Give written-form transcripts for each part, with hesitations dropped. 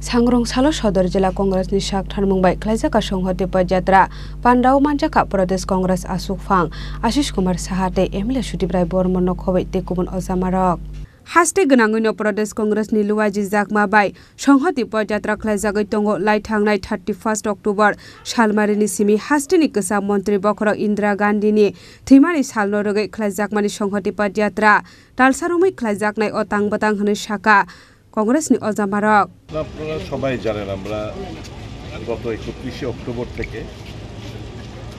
सांग्रंसालो सदर जिला कांग्रेसनि साकथार मुंबाई खलाइजाका संहति पदयात्रा पान्डाव मानजाका प्रदेश कांग्रेस आसुकफां आशिष कुमार साहाते एमएलए सुटिब्राय बर्मन खबै ते गुबुन अजामारक हास्ते गनांगैनो प्रदेश कांग्रेसनि लुवाजी जाकमा बाय संहति पदयात्रा खलाइजागै दंगो लाइथांनाय 31 अक्टोबर सालमारिनि सिमि हास्तेनि गोसा मन्त्री बखर इन्दिरा गान्धीनि थैमानि सालनो रगै खलाइजाकमानि संहति पदयात्रा तालसारुमै खलाइजाकनाय अतां बतां होनो साका कांग्रेसनि अजामारक আপনারা সবাই জানেন আমরা গত 31 অক্টোবর থেকে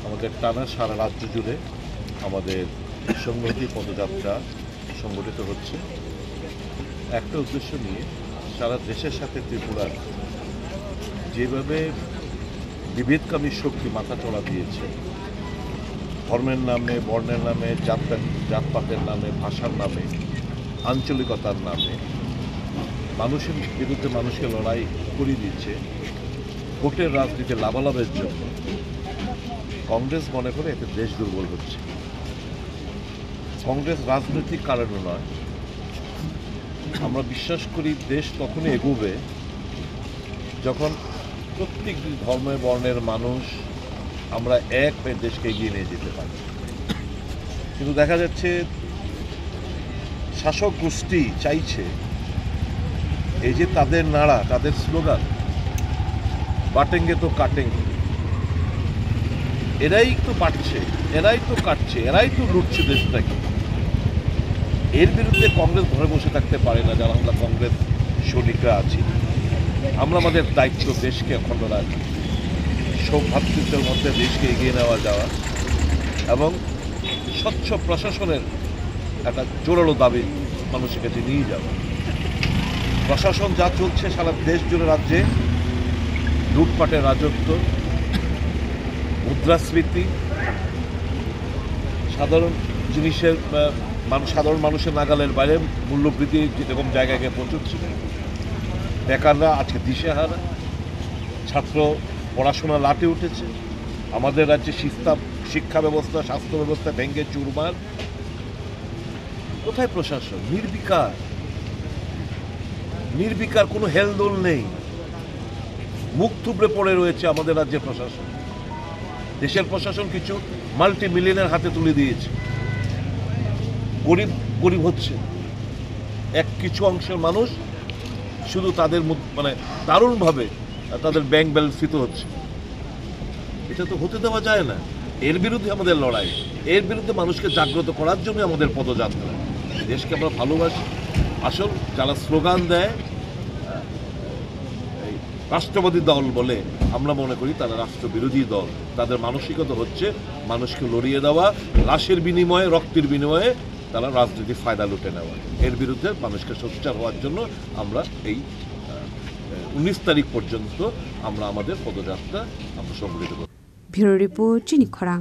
আমাদের টানা সারা রাজ্য জুড়ে আমাদের সংহতি পদযাত্রা সংগঠিত হচ্ছে একটা উদ্দেশ্য নিয়ে সারা দেশের সাথে ত্রিপুরার যেভাবে বিভেদকামী শক্তি মাথাচড়া দিয়েছে ধর্মের নামে বর্ণের নামে জাতপাতের নামে ভাষার নামে আঞ্চলিকতার নামে মানুষের বিরুদ্ধে মানুষকে লড়াই করিয়ে দিচ্ছে ভোটের রাজনীতি লাভালাভের জন্য কংগ্রেস মনে করে এতে দেশ দুর্বল হচ্ছে। কংগ্রেস রাজনৈতিক কারণে নয়, আমরা বিশ্বাস করি দেশ তখনই এগোবে যখন প্রত্যেক ধর্মের বর্ণের মানুষ আমরা এক হয়ে দেশকে এগিয়ে নিয়ে যেতে পারি। কিন্তু দেখা যাচ্ছে শাসক গোষ্ঠী চাইছে এই যে তাদের নাড়া, তাদের স্লোগান বাটেঙ্গে তো কাটেঙ্গে, এরাই তো বাটছে, এরাই তো কাটছে, এরাই তো লুটছে দেশটাকে। এর বিরুদ্ধে কংগ্রেস ঘরে বসে থাকতে পারে না। যারা আমরা কংগ্রেস সৈনিকরা আছি, আমরা আমাদের দায়িত্ব দেশকে অখণ্ড রাখি, সৌভ্রাতৃত্বের মধ্যে দেশকে এগিয়ে নেওয়া যাওয়া এবং স্বচ্ছ প্রশাসনের একটা জোরালো দাবি মানুষের কাছে নিয়ে যাওয়া। প্রশাসন যা চলছে সারা দেশ জুড়ে রাজ্যে লুটপাটের রাজত্ব, মুদ্রাস্ফীতি, সাধারণ জিনিসের সাধারণ মানুষের নাগালের বাইরে মূল্যবৃদ্ধি যেরকম জায়গায় পৌঁছচ্ছে, বেকাররা আজকে দিশেহারা, ছাত্র পড়াশোনা লাটে উঠেছে, আমাদের রাজ্যে শিক্ষা ব্যবস্থা স্বাস্থ্য ব্যবস্থা ভেঙ্গে চুরমার। কোথায় প্রশাসন? নির্বিকার, কোনো হেলদোল নেই, মুখ থুবড়ে পড়ে রয়েছে আমাদের রাজ্যের প্রশাসন। দেশের প্রশাসন কিছু মাল্টি মিলিয়নের হাতে তুলে দিয়েছে, গরিব হচ্ছে কিছু অংশের মানুষ, শুধু তাদের মানে দারুণভাবে তাদের ব্যাংক ব্যালেন্স ফিত হচ্ছে। এটা তো হতে দেওয়া যায় না। এর বিরুদ্ধে আমাদের লড়াই, এর বিরুদ্ধে মানুষকে জাগ্রত করার জন্য আমাদের পদযাত্রা। দেশকে আমরা ভালোবাসি। আসল যারা স্লোগান দেয় রাষ্ট্রবাদী দল বলে, আমরা মনে করি তারা রাষ্ট্রবিরোধী দল। তাদের মানসিকতা হচ্ছে মানুষকে লড়িয়ে দেওয়া, লাশের বিনিময়ে, রক্তের বিনিময়ে তারা রাজনীতির ফায়দা লুটে নেওয়া। এর বিরুদ্ধে মানুষকে সোচ্চার হওয়ার জন্য আমরা এই 19 তারিখ পর্যন্ত আমরা আমাদের পদযাত্রা আমরা সংগঠিত করব। ব্যুরো রিপোর্ট চিনি খরাং।